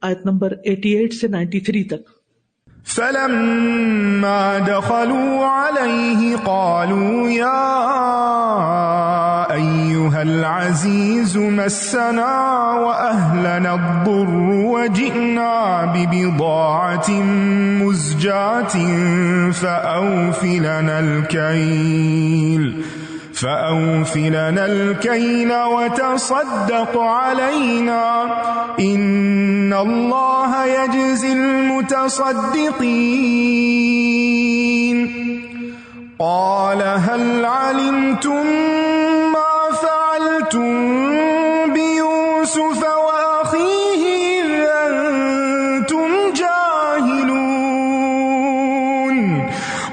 آیت نمبر 88 سے 93 تک. فلما دخلوا عليه قالوا يا أيها العزيز مسنا وأهلنا الضر وجئنا ببضاعة مزجاة فأوف لنا الكيل وتصدق علينا إن الله يجزي المتصدقين. قال هل علمتم ما فعلتم بيوسف وأخيه إذ أنتم جاهلون.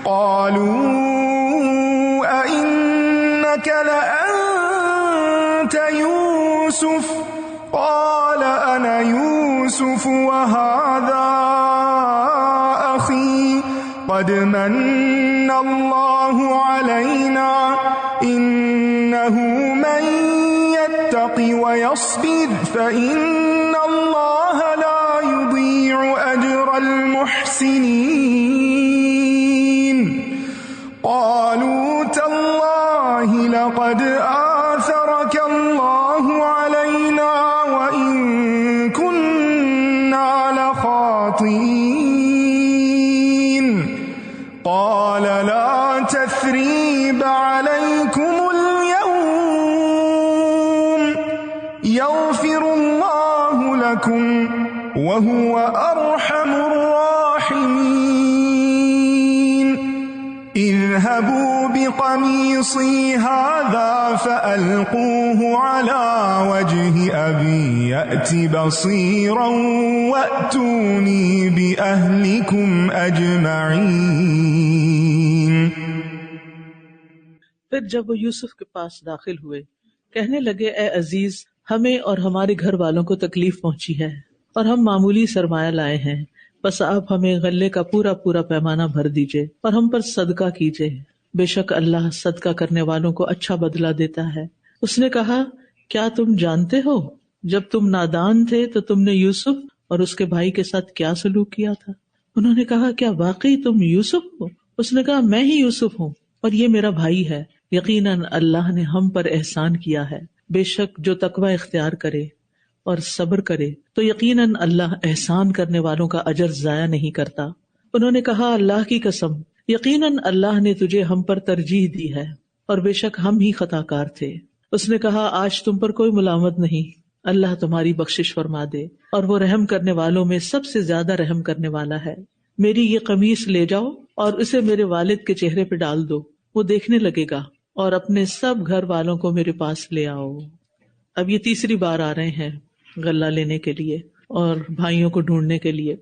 قالوا لأنت يوسف قال أنا يوسف وهذا أخي قد من الله علينا إنه من يتق ويصبر فإن الله لا يضيع أجر المحسنين. قالوا تالله لقد آثرك الله علينا وإن كنا لخاطئين. قال لا تثريب عليكم اليوم يغفر الله لكم وهو أرحم الراحمين. اذهبوا بقميصي هذا فألقوه على وجه أبي يأت بصيرا وأتوني بأهلكم أجمعين. پھر جب وہ یوسف کے پاس داخل ہوئے کہنے لگے اے عزیز ہمیں اور ہمارے گھر والوں کو تکلیف پہنچی ہے اور ہم معمولی سرمایہ لائے ہیں، بس آپ ہمیں غلے کا پورا پورا پیمانہ بھر دیجئے اور ہم پر صدقہ کیجئے، بے شک اللہ صدقہ کرنے والوں کو اچھا بدلہ دیتا ہے. اس نے کہا کیا تم جانتے ہو جب تم نادان تھے تو تم نے یوسف اور اس کے بھائی کے ساتھ کیا سلوک کیا تھا؟ انہوں نے کہا کیا واقعی تم یوسف ہو؟ اس نے کہا میں ہی یوسف ہوں اور یہ میرا بھائی ہے. یقیناً اللہ نے ہم پر احسان کیا ہے، بے شک جو تقوی اختیار کرے اور صبر کرے تو یقیناً اللہ احسان کرنے والوں کا اجر ضائع نہیں کرتا. انہوں نے کہا اللہ کی قسم یقیناً اللہ نے تجھے ہم پر ترجیح دی ہے اور بے شک ہم ہی خطا کار تھے. اس نے کہا آج تم پر کوئی ملامت نہیں، اللہ تمہاری بخشش فرما دے اور وہ رحم کرنے والوں میں سب سے زیادہ رحم کرنے والا ہے. میری یہ قمیص لے جاؤ اور اسے میرے والد کے چہرے پہ ڈال دو، وہ دیکھنے لگے گا، اور اپنے سب گھر والوں کو میرے پاس لے آؤ. اب یہ تیسری بار آ رہے ہیں غلہ لینے کے لیے اور بھائیوں کو ڈھونڈنے کے لیے.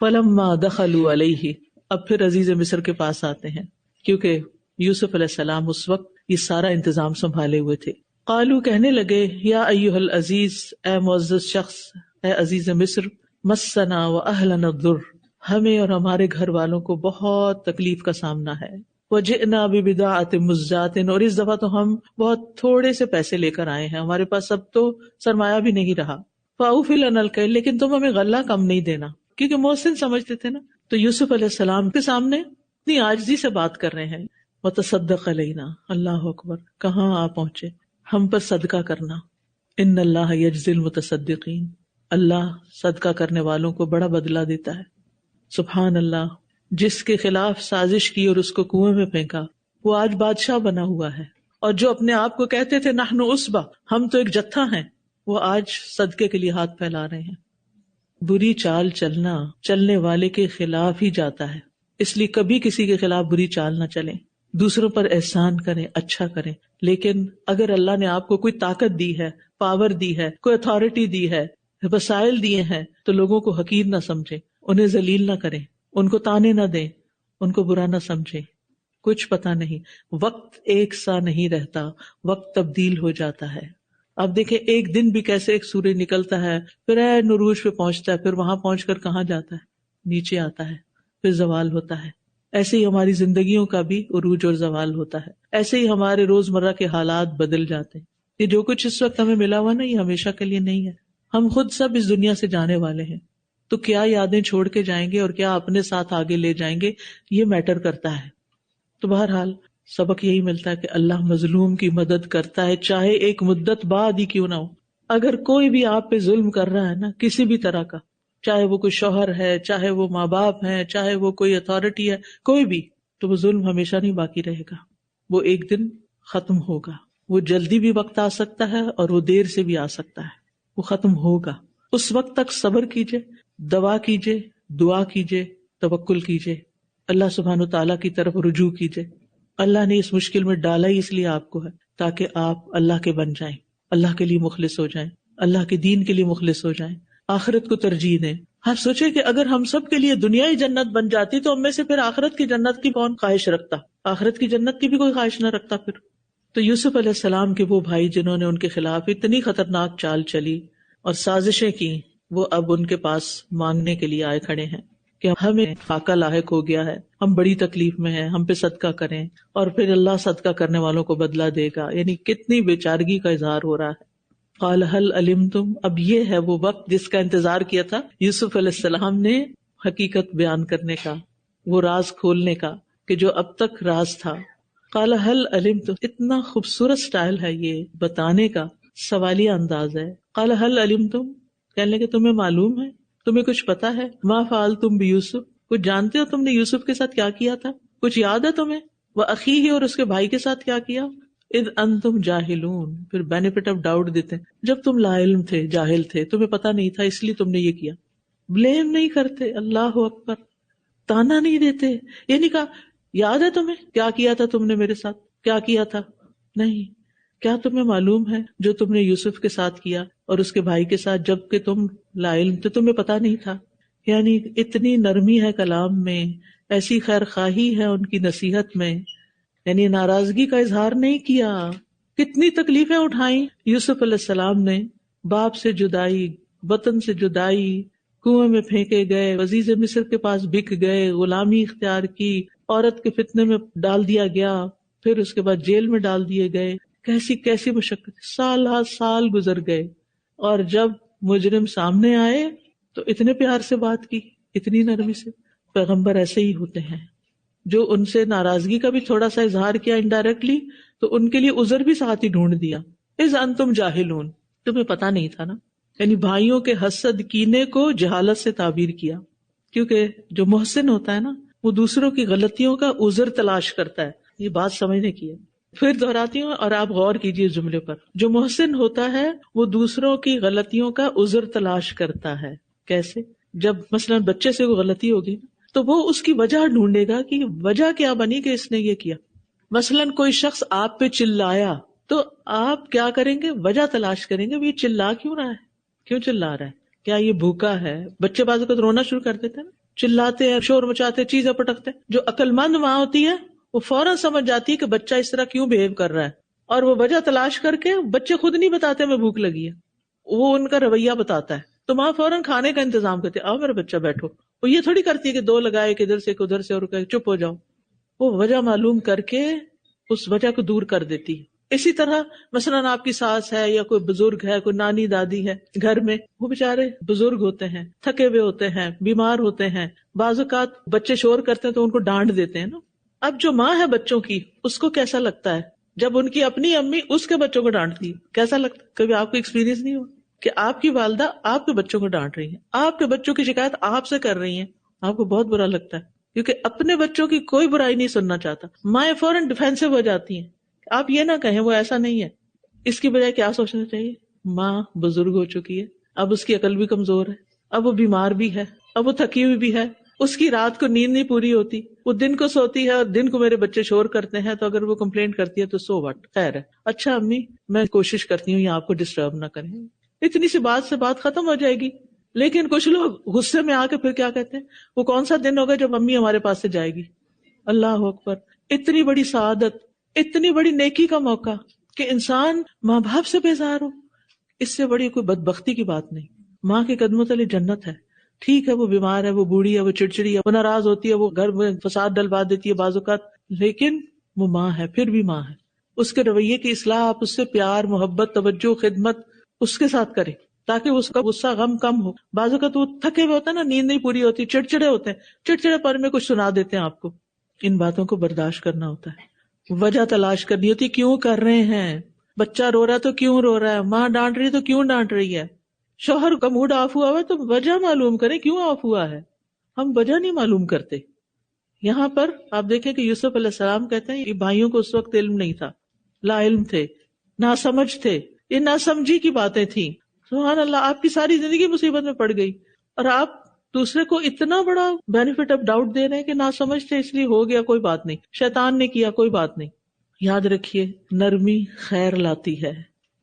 فلما دخلوا علیہ، اب پھر عزیز مصر کے پاس آتے ہیں کیونکہ یوسف علیہ السلام اس وقت یہ سارا انتظام سنبھالے ہوئے تھے. قالو کہنے لگے یا ایھا العزیز، اے معزز شخص، اے عزیز مصر، مسنا واہلنا الضر، ہمیں اور ہمارے گھر والوں کو بہت تکلیف کا سامنا ہے. وجئنا ببضاعۃ مزجاۃ، اور اس دفعہ تو ہم بہت تھوڑے سے پیسے لے کر آئے ہیں، ہمارے پاس اب تو سرمایہ بھی نہیں رہا. فاوفی لنا الکیل، لیکن تم ہمیں غلہ کم نہیں دینا، کیونکہ محسن سمجھتے تھے نا. تو یوسف علیہ السلام کے سامنے اتنی عاجزی سے بات کر رہے ہیں. وتصدق علینا، اللہ اکبر، کہاں آ پہنچے، ہم پر صدقہ کرنا. ان اللہ یجزی المتصدقین، اللہ صدقہ کرنے والوں کو بڑا بدلہ دیتا ہے. سبحان اللہ، جس کے خلاف سازش کی اور اس کو کنویں میں پھینکا وہ آج بادشاہ بنا ہوا ہے، اور جو اپنے آپ کو کہتے تھے نحن عصبہ، ہم تو ایک جتھا ہیں، وہ آج صدقے کے لیے ہاتھ پھیلا رہے ہیں. بری چال چلنا چلنے والے کے خلاف ہی جاتا ہے، اس لیے کبھی کسی کے خلاف بری چال نہ چلیں، دوسروں پر احسان کریں، اچھا کریں. لیکن اگر اللہ نے آپ کو کوئی طاقت دی ہے، پاور دی ہے، کوئی اتھارٹی دی ہے، وسائل دیے ہیں، تو لوگوں کو حقیر نہ سمجھیں، انہیں ذلیل نہ کریں، ان کو تانے نہ دیں، ان کو برا نہ سمجھیں. کچھ پتہ نہیں، وقت ایک سا نہیں رہتا، وقت تبدیل ہو جاتا ہے. اب دیکھیں ایک دن بھی کیسے ایک سورج نکلتا ہے، پھر نروج پہ پہنچتا ہے، پھر وہاں پہنچ کر کہاں جاتا ہے، نیچے آتا ہے، پھر زوال ہوتا ہے. ایسے ہی ہماری زندگیوں کا بھی عروج اور زوال ہوتا ہے، ایسے ہی ہمارے روزمرہ کے حالات بدل جاتے ہیں. یہ جو کچھ اس وقت ہمیں ملا ہوا نا، یہ ہمیشہ کے لیے نہیں ہے. ہم خود سب اس دنیا سے جانے والے ہیں، تو کیا یادیں چھوڑ کے جائیں گے اور کیا اپنے ساتھ آگے لے جائیں گے، یہ میٹر کرتا ہے۔ تو بہرحال سبق یہی ملتا ہے کہ اللہ مظلوم کی مدد کرتا ہے، چاہے ایک مدت بعد ہی کیوں نہ ہو۔ اگر کوئی بھی آپ پہ ظلم کر رہا ہے نا، کسی بھی طرح کا، چاہے وہ کوئی شوہر ہے، چاہے وہ ماں باپ ہے، چاہے وہ کوئی اتھارٹی ہے، کوئی بھی، تو وہ ظلم ہمیشہ نہیں باقی رہے گا، وہ ایک دن ختم ہوگا۔ وہ جلدی بھی وقت آ سکتا ہے اور وہ دیر سے بھی آ سکتا ہے، وہ ختم ہوگا۔ اس وقت تک صبر کیجئے، دوا کیجئے، دعا کیجئے، توکل کیجئے، اللہ سبحانہ تعالیٰ کی طرف رجوع کیجئے۔ اللہ نے اس مشکل میں ڈالا ہی اس لیے آپ کو ہے تاکہ آپ اللہ کے بن جائیں، اللہ کے لیے مخلص ہو جائیں، اللہ کے دین کے لیے مخلص ہو جائیں، آخرت کو ترجیح دیں۔ آپ سوچیں کہ اگر ہم سب کے لیے دنیا ہی جنت بن جاتی تو ہم میں سے پھر آخرت کی جنت کی کون خواہش رکھتا؟ آخرت کی جنت کی بھی کوئی خواہش نہ رکھتا پھر۔ تو یوسف علیہ السلام کے وہ بھائی جنہوں نے ان کے خلاف اتنی خطرناک چال چلی اور سازشیں کی، وہ اب ان کے پاس مانگنے کے لیے آئے کھڑے ہیں کہ ہمیں فاقہ لاحق ہو گیا ہے، ہم بڑی تکلیف میں ہیں، ہم پہ صدقہ کریں، اور پھر اللہ صدقہ کرنے والوں کو بدلہ دے گا۔ یعنی کتنی بیچارگی کا اظہار ہو رہا ہے۔ قال هل علمتم، اب یہ ہے وہ وقت جس کا انتظار کیا تھا یوسف علیہ السلام نے، حقیقت بیان کرنے کا، وہ راز کھولنے کا کہ جو اب تک راز تھا۔ قال هل علمتم، اتنا خوبصورت سٹائل ہے یہ بتانے کا، سوالیہ انداز ہے۔ قال هل علمتم، کہنے کہ تمہیں معلوم ہے، تمہیں کچھ پتا ہے، ما فعلتم بیوسف، کچھ جانتے ہو تم نے یوسف کے ساتھ کیا کیا تھا، کچھ یاد ہے تمہیں، واخیہ، اور اس کے بھائی کے ساتھ کیا کیا، اذ انتم جاہلون، پھر بینیفٹ آف ڈاؤٹ دیتے ہیں، جب تم لا علم تھے، جاہل تھے، تمہیں پتا نہیں تھا اس لیے تم نے یہ کیا۔ بلیم نہیں کرتے، اللہ اکبر، تانا نہیں دیتے، یہ نہیں کہا یاد ہے تمہیں کیا کیا تھا تم نے میرے ساتھ، کیا کیا تھا، نہیں، کیا تمہیں معلوم ہے جو تم نے یوسف کے ساتھ کیا اور اس کے بھائی کے ساتھ جب کہ تم لا علم تھے، تمہیں پتا نہیں تھا۔ یعنی اتنی نرمی ہے کلام میں، ایسی خیر خواہی ہے ان کی نصیحت میں، یعنی ناراضگی کا اظہار نہیں کیا۔ کتنی تکلیفیں اٹھائیں یوسف علیہ السلام نے، باپ سے جدائی، وطن سے جدائی، کنویں میں پھینکے گئے، عزیز مصر کے پاس بک گئے، غلامی اختیار کی، عورت کے فتنے میں ڈال دیا گیا، پھر اس کے بعد جیل میں ڈال دیے گئے، کیسی کیسی مشقت، سال ہر سال گزر گئے، اور جب مجرم سامنے آئے تو اتنے پیار سے بات کی، اتنی نرمی سے۔ پیغمبر ایسے ہی ہوتے ہیں، جو ان سے ناراضگی کا بھی تھوڑا سا اظہار کیا انڈائریکٹلی تو ان کے لیے عذر بھی ساتھ ہی ڈھونڈ دیا۔ اذ انتم جاہلون، تمہیں پتا نہیں تھا نا، یعنی بھائیوں کے حسد کینے کو جہالت سے تعبیر کیا، کیونکہ جو محسن ہوتا ہے نا وہ دوسروں کی غلطیوں کا عذر تلاش کرتا ہے، یہ بات سمجھنے کی ہے۔ پھر دہراتی ہوں اور آپ غور کیجیے اس جملے پر، جو محسن ہوتا ہے وہ دوسروں کی غلطیوں کا عذر تلاش کرتا ہے۔ کیسے؟ جب مثلا بچے سے کوئی غلطی ہوگی تو وہ اس کی وجہ ڈھونڈے گا کہ وجہ کیا بنی کہ اس نے یہ کیا۔ مثلا کوئی شخص آپ پہ چلایا تو آپ کیا کریں گے؟ وجہ تلاش کریں گے، وہ یہ چلا کیوں رہا ہے، کیوں چلا رہا ہے، کیا یہ بھوکا ہے؟ بچے بعض اوقات رونا شروع کر دیتے ہیں نا، چلاتے ہیں، شور مچاتے ہیں، چیزیں پٹکتے ہیں۔ جو عقل مند ماں ہوتی ہے وہ فوراً سمجھ جاتی ہے کہ بچہ اس طرح کیوں بہیو کر رہا ہے، اور وہ وجہ تلاش کر کے، بچے خود نہیں بتاتے میں بھوک لگی ہے، وہ ان کا رویہ بتاتا ہے، تو ماں فوراً کھانے کا انتظام کرتے، آؤ میرا بچہ بیٹھو۔ وہ یہ تھوڑی کرتی ہے کہ دو لگائے، ایک ادھر سے ایک ادھر سے، اور کہ چپ ہو جاؤ، وہ وجہ معلوم کر کے اس وجہ کو دور کر دیتی ہے۔ اسی طرح مثلاً آپ کی ساس ہے یا کوئی بزرگ ہے، کوئی نانی دادی ہے گھر میں، وہ بےچارے بزرگ ہوتے ہیں، تھکے ہوئے ہوتے ہیں، بیمار ہوتے ہیں، بعض اوقات بچے شور کرتے ہیں تو ان کو ڈانٹ دیتے ہیں نا۔ اب جو ماں ہے بچوں کی، اس کو کیسا لگتا ہے جب ان کی اپنی امی اس کے بچوں کو ڈانٹتی ہے؟ کیسا لگتا ہے؟ کبھی آپ کو ایکسپیرینس نہیں ہوا کہ آپ کی والدہ آپ کے بچوں کو ڈانٹ رہی ہیں، آپ کے بچوں کی شکایت آپ سے کر رہی ہیں، آپ کو بہت برا لگتا ہے، کیونکہ اپنے بچوں کی کوئی برائی نہیں سننا چاہتا۔ مائیں فوراً ڈیفینسو ہو جاتی ہیں، آپ یہ نہ کہیں وہ ایسا نہیں ہے۔ اس کی بجائے کیا سوچنا چاہیے؟ ماں بزرگ ہو چکی ہے، اب اس کی عقل بھی کمزور ہے، اب وہ بیمار بھی ہے، اب وہ تھکی ہوئی بھی ہے، اس کی رات کو نیند نہیں پوری ہوتی، وہ دن کو سوتی ہے اور دن کو میرے بچے شور کرتے ہیں، تو اگر وہ کمپلینٹ کرتی ہے تو سو واٹ، خیر ہے، اچھا امی میں کوشش کرتی ہوں یہ آپ کو ڈسٹرب نہ کریں، اتنی سی بات سے بات ختم ہو جائے گی۔ لیکن کچھ لوگ غصے میں آ کے پھر کیا کہتے ہیں، وہ کون سا دن ہوگا جب امی ہمارے پاس سے جائے گی؟ اللہ اکبر، اتنی بڑی سعادت، اتنی بڑی نیکی کا موقع کہ انسان ماں باپ سے بیزار ہو، اس سے بڑی کوئی بدبختی کی بات نہیں۔ ماں کے قدموں تلے جنت ہے۔ ٹھیک ہے وہ بیمار ہے، وہ بوڑھی ہے، وہ چڑچڑی ہے، وہ ناراض ہوتی ہے، وہ گھر میں فساد ڈلوا دیتی ہے بعض اوقات، لیکن وہ ماں ہے، پھر بھی ماں ہے۔ اس کے رویے کی اصلاح آپ اس سے پیار، محبت، توجہ، خدمت اس کے ساتھ کریں۔ تاکہ اس کا غصہ غم کم ہو. بعض اوقات وہ تھکے ہوئے ہوتے ہیں نا، نیند نہیں پوری ہوتی، چڑچڑے ہوتے ہیں، چڑچڑے پر میں کچھ سنا دیتے ہیں آپ کو. ان باتوں کو برداشت کرنا ہوتا ہے، وجہ تلاش کرنی ہوتی، کیوں کر رہے ہیں. بچہ رو رہا ہے تو کیوں رو رہا ہے، ماں ڈانٹ رہی ہے تو کیوں ڈانٹ رہی ہے، شوہر کا موڈ آف ہوا ہے تو وجہ معلوم کریں کیوں آف ہوا ہے. ہم وجہ نہیں معلوم کرتے. یہاں پر آپ دیکھیں کہ یوسف علیہ السلام کہتے ہیں یہ بھائیوں کو اس وقت علم نہیں تھا، لا علم تھے، ناسمجھ تھے، یہ ناسمجھی کی باتیں تھیں. سبحان اللہ، آپ کی ساری زندگی مصیبت میں پڑ گئی اور آپ دوسرے کو اتنا بڑا بینیفٹ آف ڈاؤٹ دے رہے ہیں کہ ناسمجھ تھے اس لیے ہو گیا، کوئی بات نہیں، شیطان نے کیا، کوئی بات نہیں. یاد رکھیے نرمی خیر لاتی ہے،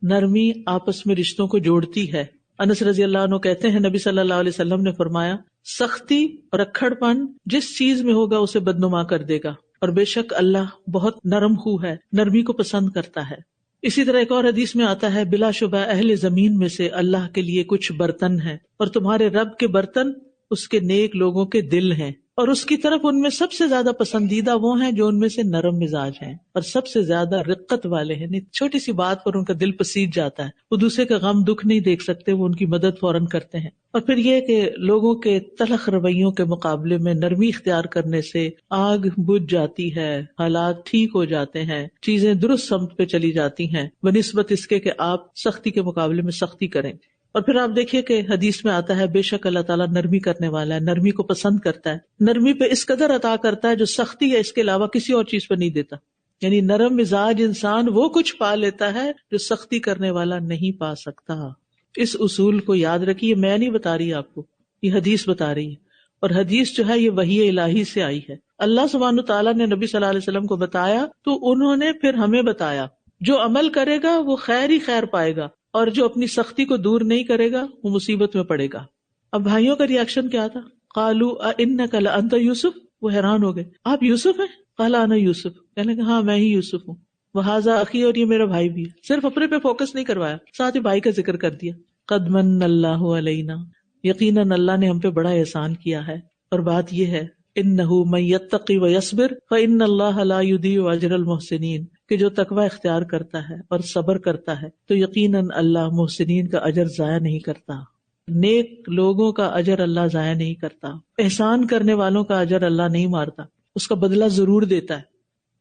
نرمی آپس میں رشتوں کو جوڑتی ہے. انس رضی اللہ عنہ کہتے ہیں نبی صلی اللہ علیہ وسلم نے فرمایا سختی اور اکڑ پن جس چیز میں ہوگا اسے بدنما کر دے گا، اور بے شک اللہ بہت نرم خو ہے، نرمی کو پسند کرتا ہے. اسی طرح ایک اور حدیث میں آتا ہے بلا شبہ اہل زمین میں سے اللہ کے لیے کچھ برتن ہیں اور تمہارے رب کے برتن اس کے نیک لوگوں کے دل ہیں، اور اس کی طرف ان میں سب سے زیادہ پسندیدہ وہ ہیں جو ان میں سے نرم مزاج ہیں اور سب سے زیادہ رقت والے ہیں. چھوٹی سی بات پر ان کا دل پسیج جاتا ہے، وہ دوسرے کا غم دکھ نہیں دیکھ سکتے، وہ ان کی مدد فوراً کرتے ہیں. اور پھر یہ کہ لوگوں کے تلخ رویوں کے مقابلے میں نرمی اختیار کرنے سے آگ بجھ جاتی ہے، حالات ٹھیک ہو جاتے ہیں، چیزیں درست سمت پہ چلی جاتی ہیں بنسبت اس کے کہ آپ سختی کے مقابلے میں سختی کریں. اور پھر آپ دیکھیے کہ حدیث میں آتا ہے بے شک اللہ تعالیٰ نرمی کرنے والا ہے، نرمی کو پسند کرتا ہے، نرمی پہ اس قدر عطا کرتا ہے جو سختی یا اس کے علاوہ کسی اور چیز پہ نہیں دیتا. یعنی نرم مزاج انسان وہ کچھ پا لیتا ہے جو سختی کرنے والا نہیں پا سکتا. اس اصول کو یاد رکھیے، میں نہیں بتا رہی آپ کو، یہ حدیث بتا رہی ہے، اور حدیث جو ہے یہ وحی الہی سے آئی ہے. اللہ سبحانہ تعالیٰ نے نبی صلی اللہ علیہ وسلم کو بتایا تو انہوں نے پھر ہمیں بتایا. جو عمل کرے گا وہ خیر ہی خیر پائے گا، اور جو اپنی سختی کو دور نہیں کرے گا وہ مصیبت میں پڑے گا. اب بھائیوں کا ریاکشن کیا تھا؟ قالوا اِنَّكَ لَأَنْتَ یوسف، وہ حیران ہو گئے، آپ یوسف ہیں؟ قال انا یوسف، کہنے کہ ہاں میں ہی یوسف ہوں. وہذا اخی، اور یہ میرا بھائی بھی ہے. صرف اپنے پہ فوکس نہیں کروایا، ساتھ ہی بھائی کا ذکر کر دیا. قد من اللہ علینا، یقیناً اللہ نے ہم پہ بڑا احسان کیا ہے. اور بات یہ ہے انہ من یتقی ویصبر فان اللہ لا یضیع اجر المحسنین، کہ جو تقوی اختیار کرتا ہے اور صبر کرتا ہے تو یقیناً اللہ محسنین کا اجر ضائع نہیں کرتا، نیک لوگوں کا اجر اللہ ضائع نہیں کرتا، احسان کرنے والوں کا اجر اللہ نہیں مارتا، اس کا بدلہ ضرور دیتا ہے.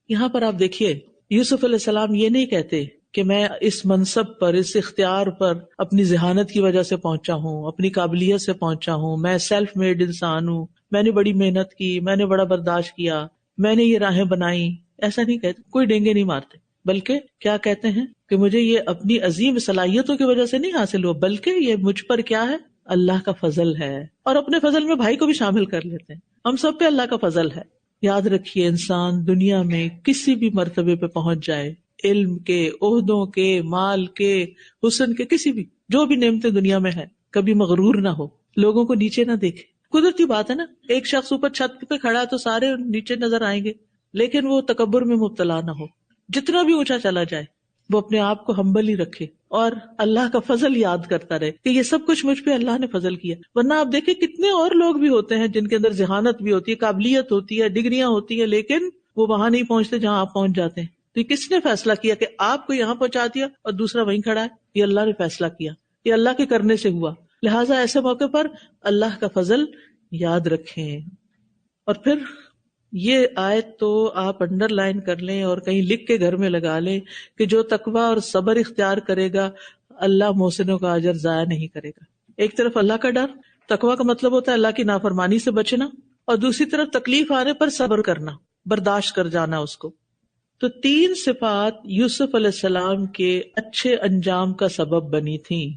یہاں پر آپ دیکھیے یوسف علیہ السلام یہ نہیں کہتے کہ میں اس منصب پر، اس اختیار پر اپنی ذہانت کی وجہ سے پہنچا ہوں، اپنی قابلیت سے پہنچا ہوں، میں سیلف میڈ انسان ہوں، میں نے بڑی محنت کی، میں نے بڑا برداشت کیا، میں نے یہ راہیں بنائی. ایسا نہیں کہتے، کوئی ڈینگے نہیں مارتے، بلکہ کیا کہتے ہیں کہ مجھے یہ اپنی عظیم صلاحیتوں کی وجہ سے نہیں حاصل ہوا، بلکہ یہ مجھ پر کیا ہے؟ اللہ کا فضل ہے. اور اپنے فضل میں بھائی کو بھی شامل کر لیتے ہیں. ہم سب پہ اللہ کا فضل ہے. یاد رکھیے انسان دنیا میں کسی بھی مرتبے پہ پہنچ جائے، علم کے، عہدوں کے، مال کے، حسن کے، کسی بھی جو بھی نعمتیں دنیا میں ہیں، کبھی مغرور نہ ہو، لوگوں کو نیچے نہ دیکھے. قدرتی بات ہے نا، ایک شخص اوپر چھت پہ کھڑا ہے تو سارے نیچے نظر آئیں گے، لیکن وہ تکبر میں مبتلا نہ ہو. جتنا بھی اونچا چلا جائے وہ اپنے آپ کو ہمبل ہی رکھے اور اللہ کا فضل یاد کرتا رہے کہ یہ سب کچھ مجھ پہ اللہ نے فضل کیا. ورنہ آپ دیکھیں کتنے اور لوگ بھی ہوتے ہیں جن کے اندر ذہانت بھی ہوتی ہے، قابلیت ہوتی ہے، ڈگریاں ہوتی ہیں، لیکن وہ وہاں نہیں پہنچتے جہاں آپ پہنچ جاتے ہیں. تو یہ کس نے فیصلہ کیا کہ آپ کو یہاں پہنچا دیا اور دوسرا وہیں کھڑا ہے؟ یہ اللہ نے فیصلہ کیا، یہ اللہ کے کرنے سے ہوا. لہٰذا ایسے موقع پر اللہ کا فضل یاد رکھیں. اور پھر یہ آیت تو آپ انڈر لائن کر لیں اور کہیں لکھ کے گھر میں لگا لیں کہ جو تقوی اور صبر اختیار کرے گا اللہ محسنوں کا اجر ضائع نہیں کرے گا. ایک طرف اللہ کا ڈر، تقوی کا مطلب ہوتا ہے اللہ کی نافرمانی سے بچنا، اور دوسری طرف تکلیف آنے پر صبر کرنا، برداشت کر جانا اس کو. تو 3 صفات یوسف علیہ السلام کے اچھے انجام کا سبب بنی تھیں.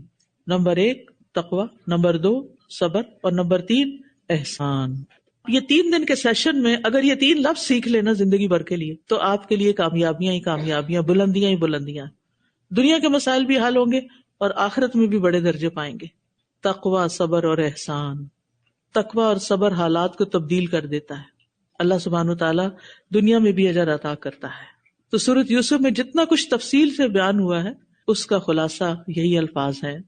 نمبر 1 تقوی، نمبر 2 صبر، اور نمبر 3 احسان. یہ 3 دن کے سیشن میں اگر یہ 3 لفظ سیکھ لینا زندگی بھر کے لیے تو آپ کے لیے کامیابیاں ہی کامیابیاں، بلندیاں ہی بلندیاں. دنیا کے مسائل بھی حل ہوں گے اور آخرت میں بھی بڑے درجے پائیں گے. تقوی، صبر اور احسان. تقوی اور صبر حالات کو تبدیل کر دیتا ہے. اللہ سبحانہ وتعالیٰ دنیا میں بھی اجر عطا کرتا ہے. تو سورۃ یوسف میں جتنا کچھ تفصیل سے بیان ہوا ہے اس کا خلاصہ یہی الفاظ ہیں.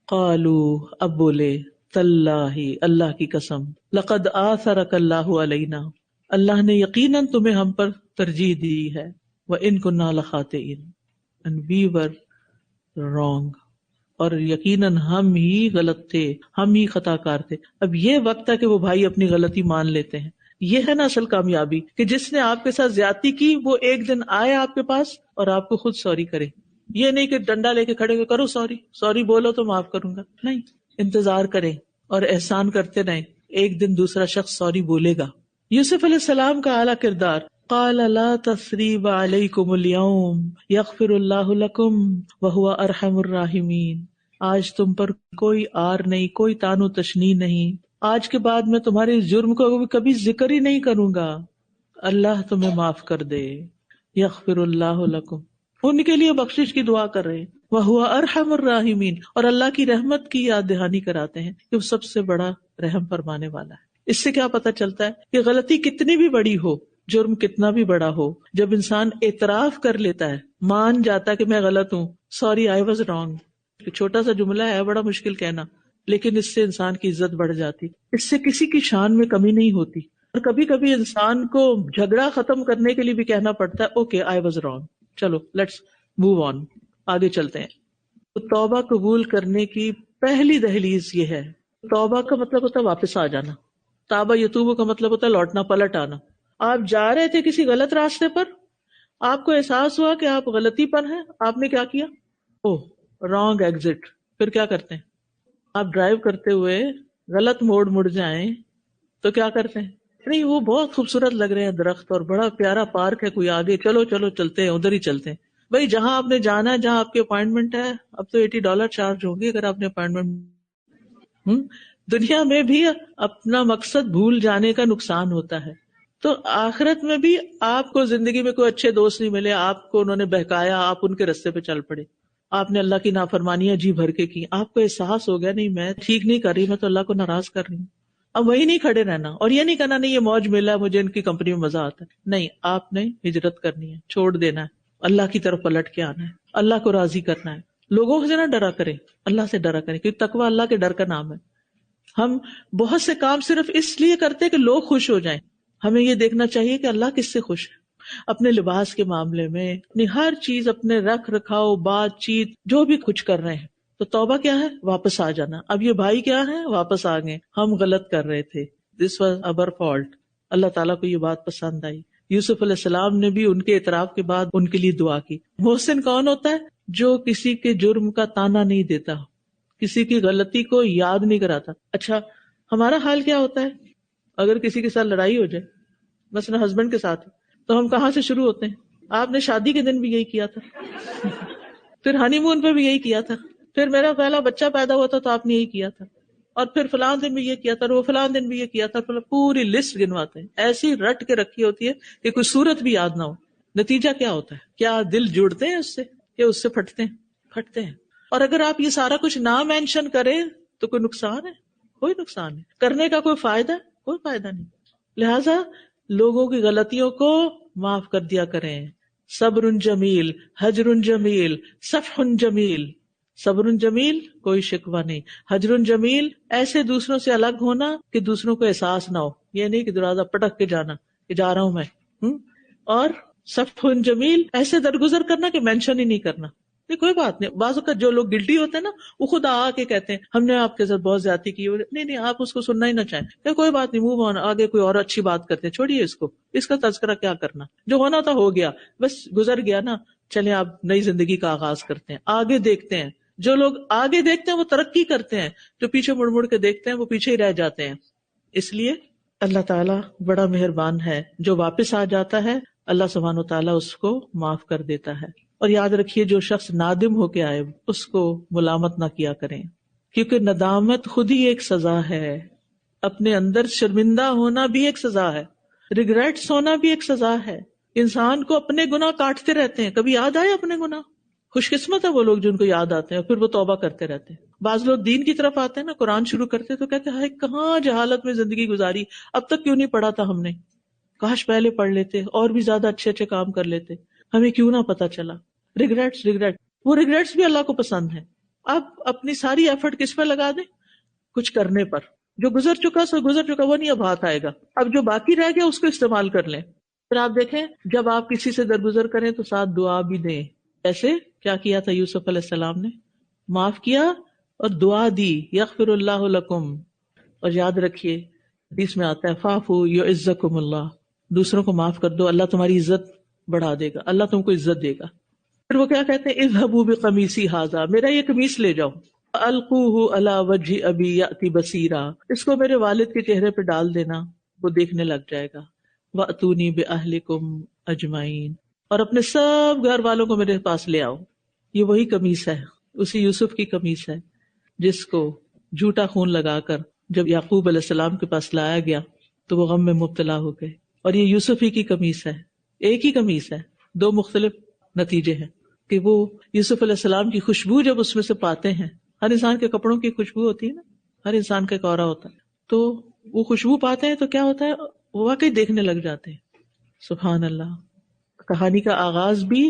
قالو، اب بولے، تاللہ، اللہ کی قسم، لقد آثرک اللہ علینا، اللہ نے یقیناً تمہیں ہم پر ترجیح دی ہے. وَإِن كُنَّا لَخَاطِئِينَ، and we were wrong، اور یقیناً ہم ہی غلط تھے، ہم ہی خطا کار تھے. اب یہ وقت ہے کہ وہ بھائی اپنی غلطی مان لیتے ہیں. یہ ہے نا اصل کامیابی، کہ جس نے آپ کے ساتھ زیادتی کی وہ ایک دن آئے آپ کے پاس اور آپ کو خود سوری کرے. یہ نہیں کہ ڈنڈا لے کے کھڑے ہو کرو سوری، سوری بولو تو معاف کروں گا، نہیں، انتظار کریں اور احسان کرتے رہیں. ایک دن دوسرا شخص سوری بولے گا. یوسف علیہ السلام کا اعلیٰ کردار. قال لا تثریب علیکم اليوم یغفر اللہ لکم وہو ارحم الراحمین. آج تم پر کوئی آر نہیں، کوئی تان و تشنیع نہیں. آج کے بعد میں تمہارے اس جرم کو کبھی ذکر ہی نہیں کروں گا. اللہ تمہیں معاف کر دے. یغفر اللہ لکم، ان کے لیے بخشش کی دعا کر رہے ہیں. وہو ارحم الراحمین، اور اللہ کی رحمت کی یاد دہانی کراتے ہیں کہ وہ سب سے بڑا رحم فرمانے والا ہے. اس سے کیا پتہ چلتا ہے کہ غلطی کتنی بھی بڑی ہو، جرم کتنا بھی بڑا ہو، جب انسان اعتراف کر لیتا ہے، مان جاتا ہے کہ میں غلط ہوں، سوری آئی واز رانگ. چھوٹا سا جملہ ہے، بڑا مشکل کہنا، لیکن اس سے انسان کی عزت بڑھ جاتی، اس سے کسی کی شان میں کمی نہیں ہوتی. اور کبھی کبھی انسان کو جھگڑا ختم کرنے کے لیے بھی کہنا پڑتا ہے اوکے آئی واز رانگ، چلو لیٹس موو آن، آگے چلتے ہیں. تو توبہ قبول کرنے کی پہلی دہلیز یہ ہے. توبہ کا مطلب ہوتا ہے واپس آ جانا. تابہ یتوبہ کا مطلب ہوتا ہے لوٹنا، پلٹ آنا. آپ جا رہے تھے کسی غلط راستے پر، آپ کو احساس ہوا کہ آپ غلطی پر ہیں، آپ نے کیا کیا؟ Wrong exit. پھر کیا کرتے ہیں؟ آپ ڈرائیو کرتے ہوئے غلط موڑ مڑ جائیں تو کیا کرتے ہیں؟ نہیں وہ بہت خوبصورت لگ رہے ہیں درخت اور بڑا پیارا پارک ہے کوئی آگے، چلو چلو چلتے ہیں، ادھر ہی چلتے ہیں. بھائی جہاں آپ نے جانا ہے، جہاں آپ کی اپائنٹمنٹ ہے، اب تو $80 چارج ہوگی اگر آپ نے اپائنٹمنٹ. دنیا میں بھی اپنا مقصد بھول جانے کا نقصان ہوتا ہے، تو آخرت میں بھی آپ کو زندگی میں کوئی اچھے دوست نہیں ملے، آپ کو انہوں نے بہکایا، آپ ان کے رستے پہ چل پڑے، آپ نے اللہ کی نافرمانیاں جی بھر کے کی، آپ کو احساس ہو گیا نہیں میں ٹھیک نہیں کر رہی، میں تو اللہ کو ناراض کر رہی ہوں. اب وہی نہیں کھڑے رہنا اور یہ نہیں کہنا نہیں یہ موج ملا ہے، مجھے ان کی کمپنی میں مزہ آتا ہے. نہیں، آپ نے ہجرت کرنی ہے، چھوڑ دینا ہے، اللہ کی طرف پلٹ کے آنا ہے، اللہ کو راضی کرنا ہے. لوگوں سے نہ ڈرا کریں، اللہ سے ڈرا کریں، کیونکہ تقویٰ اللہ کے ڈر کا نام ہے. ہم بہت سے کام صرف اس لیے کرتے کہ لوگ خوش ہو جائیں. ہمیں یہ دیکھنا چاہیے کہ اللہ کس سے خوش ہے. اپنے لباس کے معاملے میں، اپنی ہر چیز، اپنے رکھ رکھاؤ، بات چیت، جو بھی کچھ کر رہے ہیں. تو توبہ کیا ہے؟ واپس آ جانا. اب یہ بھائی کیا ہے؟ واپس آ گئے، ہم غلط کر رہے تھے، دس واز our fault. اللہ تعالیٰ کو یہ بات پسند آئی. یوسف علیہ السلام نے بھی ان کے اعتراف کے بعد ان کے لیے دعا کی. محسن کون ہوتا ہے؟ جو کسی کے جرم کا تانا نہیں دیتا، کسی کی غلطی کو یاد نہیں کراتا. اچھا ہمارا حال کیا ہوتا ہے اگر کسی کے ساتھ لڑائی ہو جائے، مثلا ہسبینڈ کے ساتھ، تو ہم کہاں سے شروع ہوتے ہیں؟ آپ نے شادی کے دن بھی یہی کیا تھا، پھر ہنی مون پہ بھی یہی کیا تھا، پھر میرا پہلا بچہ پیدا ہوا تھا تو آپ نے یہی کیا تھا، اور پھر فلاں دن بھی یہ کیا تھا، اور وہ فلاں دن بھی یہ کیا تھا. پوری لسٹ گنواتے ہیں، ایسی رٹ کے رکھی ہوتی ہے کہ کوئی صورت بھی یاد نہ ہو. نتیجہ کیا ہوتا ہے؟ کیا دل جڑتے ہیں اس سے کہ اس سے پھٹتے ہیں؟ پھٹتے ہیں. اور اگر آپ یہ سارا کچھ نہ مینشن کریں تو کوئی نقصان ہے؟ کوئی نقصان نہیں. کرنے کا کوئی فائدہ؟ کوئی فائدہ نہیں. لہذا لوگوں کی غلطیوں کو معاف کر دیا کریں. صبر جمیل، حجر جمیل، صفح جمیل. صبر جمیل، کوئی شکوہ نہیں. حجر جمیل، ایسے دوسروں سے الگ ہونا کہ دوسروں کو احساس نہ ہو. یہ نہیں کہ دروازہ پٹک کے جانا کہ جا رہا ہوں میں. اور صفح جمیل، ایسے درگزر کرنا کہ مینشن ہی نہیں کرنا. نہیں کوئی بات نہیں. بعض اوقات جو لوگ گلٹی ہوتے ہیں نا، وہ خود آ کے کہتے ہیں ہم نے آپ کے ساتھ بہت زیادتی کی. نہیں آپ اس کو سننا ہی نہ چاہیں، کہ کوئی بات نہیں، موو آن، آگے کوئی اور اچھی بات کرتے ہیں، چھوڑیے اس کو، اس کا تذکرہ کیا کرنا، جو ہونا تھا ہو گیا، بس گزر گیا نا. چلیں آپ نئی زندگی کا آغاز کرتے ہیں، آگے دیکھتے ہیں. جو لوگ آگے دیکھتے ہیں وہ ترقی کرتے ہیں، جو پیچھے مڑ مڑ کے دیکھتے ہیں وہ پیچھے ہی رہ جاتے ہیں. اس لیے اللہ تعالیٰ بڑا مہربان ہے، جو واپس آ جاتا ہے اللہ سبحانہ و تعالیٰ اس کو معاف کر دیتا ہے. اور یاد رکھیے جو شخص نادم ہو کے آئے اس کو ملامت نہ کیا کریں، کیونکہ ندامت خود ہی ایک سزا ہے. اپنے اندر شرمندہ ہونا بھی ایک سزا ہے، ریگریٹس ہونا بھی ایک سزا ہے. انسان کو اپنے گناہ کاٹتے رہتے ہیں، کبھی یاد آئے اپنے گناہ؟ خوش قسمت ہے وہ لوگ جن کو یاد آتے ہیں پھر وہ توبہ کرتے رہتے ہیں. بعض لوگ دین کی طرف آتے ہیں نا، قرآن شروع کرتے تو کہتے ہیں کہاں جہالت میں زندگی گزاری، اب تک کیوں نہیں پڑھا تھا ہم نے، کاش پہلے پڑھ لیتے اور بھی زیادہ اچھے اچھے کام کر لیتے، ہمیں کیوں نہ پتا چلا. ریگریٹ، وہ ریگریٹس بھی اللہ کو پسند ہیں. اب اپنی ساری ایفرٹ کس پہ لگا دیں؟ کچھ کرنے پر. جو گزر چکا سو گزر چکا، وہ نہیں اب ہاتھ آئے گا. اب جو باقی رہ گیا اس کو استعمال کر لیں. پھر آپ دیکھیں جب آپ کسی سے درگزر کریں تو ساتھ دعا بھی دیں. ایسے کیا کیا تھا یوسف علیہ السلام نے؟ معاف کیا اور دعا دی یغفر اللہ لکم. اور یاد رکھیے حدیث میں آتا ہے فاعفو یعزکم اللہ، دوسروں کو معاف کر دو اللہ تمہاری عزت بڑھا دے گا، اللہ تم کو عزت دے گا. پھر وہ کیا کہتے ہیں اذهبوا بقمیصی ھذا، میرا یہ قمیص لے جاؤ، القوہ علی وجہ ابی یأتی بصیرا، اس کو میرے والد کے چہرے پہ ڈال دینا، وہ دیکھنے لگ جائے گا. واتونی باہلکم اجمعین، اور اپنے سب گھر والوں کو میرے پاس لے آؤ. یہ وہی قمیص ہے، اسی یوسف کی قمیص ہے جس کو جھوٹا خون لگا کر جب یعقوب علیہ السلام کے پاس لایا گیا تو وہ غم میں مبتلا ہو گئے. اور یہ یوسف ہی کی قمیص ہے، ایک ہی قمیص ہے، دو مختلف نتیجے ہیں کہ وہ یوسف علیہ السلام کی خوشبو جب اس میں سے پاتے ہیں، ہر انسان کے کپڑوں کی خوشبو ہوتی ہے نا، ہر انسان کا ایک اورا ہوتا ہے، تو وہ خوشبو پاتے ہیں تو کیا ہوتا ہے، وہ واقعی دیکھنے لگ جاتے ہیں. سبحان اللہ. کہانی کا آغاز بھی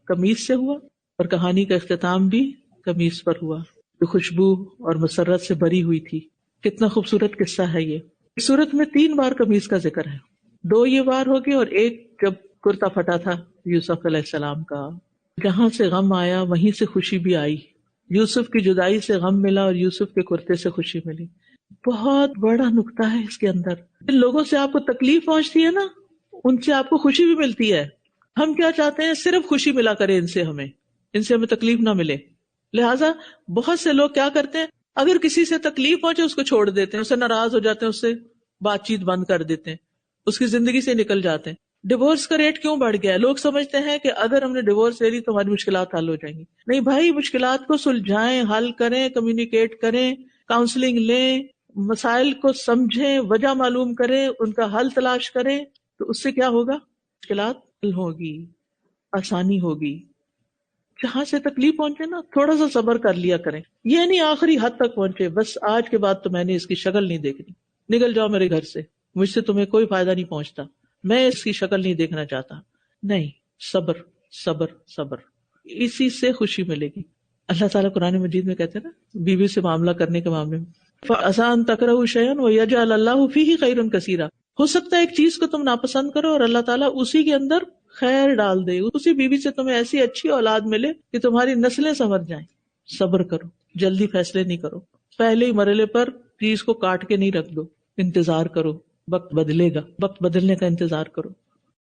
قمیص سے ہوا اور کہانی کا اختتام بھی قمیص پر ہوا جو خوشبو اور مسرت سے بری ہوئی تھی. کتنا خوبصورت قصہ ہے یہ. اس صورت میں 3 بار قمیص کا ذکر ہے، 2 یہ بار ہو گئے اور ایک جب کرتا پھٹا تھا یوسف علیہ السلام کا. جہاں سے غم آیا وہیں سے خوشی بھی آئی. یوسف کی جدائی سے غم ملا اور یوسف کے کرتے سے خوشی ملی. بہت بڑا نقطہ ہے اس کے اندر. جن لوگوں سے آپ کو تکلیف پہنچتی ہے نا، ان سے آپ کو خوشی بھی ملتی ہے. ہم کیا چاہتے ہیں، صرف خوشی ملا کرے ان سے ہمیں تکلیف نہ ملے. لہٰذا بہت سے لوگ کیا کرتے ہیں، اگر کسی سے تکلیف پہنچے اس کو چھوڑ دیتے ہیں، اس سے ناراض ہو جاتے ہیں، اس سے بات چیت بند کر دیتے ہیں، اس کی زندگی سے نکل جاتے ہیں. ڈیورس کا ریٹ کیوں بڑھ گیا ہے؟ لوگ سمجھتے ہیں کہ اگر ہم نے ڈیورس لے لی تو ہماری مشکلات حل ہو جائیں گی. نہیں بھائی، مشکلات کو سلجھائیں، حل کریں، کمیونیکیٹ کریں، کاؤنسلنگ لیں، مسائل کو سمجھیں، وجہ معلوم کریں، ان کا حل تلاش کریں، تو اس سے کیا ہوگا، مشکلات حل ہوگی، آسانی ہوگی. جہاں سے تکلیف پہنچے نا تھوڑا سا صبر کر لیا کریں. یہ نہیں آخری حد تک پہنچے بس آج کے بعد تو میں نے اس کی شکل نہیں دیکھنی، نکل جاؤ میرے گھر سے، مجھ سے تمہیں کوئی فائدہ نہیں پہنچتا، میں اس کی شکل نہیں دیکھنا چاہتا. نہیں، صبر صبر صبر، اسی سے خوشی ملے گی. اللہ تعالیٰ قرآن مجید میں کہتے ہیں نا بیوی سے معاملہ کرنے کے معاملے میں فَعَسَىٰ أَن تَكْرَهُوا شَيْئًا وَيَجْعَلَ اللَّهُ فِيهِ خَيْرًا كَثِيرًا. ہو سکتا ہے ایک چیز کو تم ناپسند کرو اور اللہ تعالیٰ اسی کے اندر خیر ڈال دے، اسی بیوی سے تمہیں ایسی اچھی اولاد ملے کہ تمہاری نسلیں سنور جائیں. صبر کرو، جلدی فیصلے نہیں کرو، پہلے ہی مرحلے پر چیز کو کاٹ کے نہیں رکھ دو، انتظار کرو، وقت بدلے گا، وقت بدلنے کا انتظار کرو.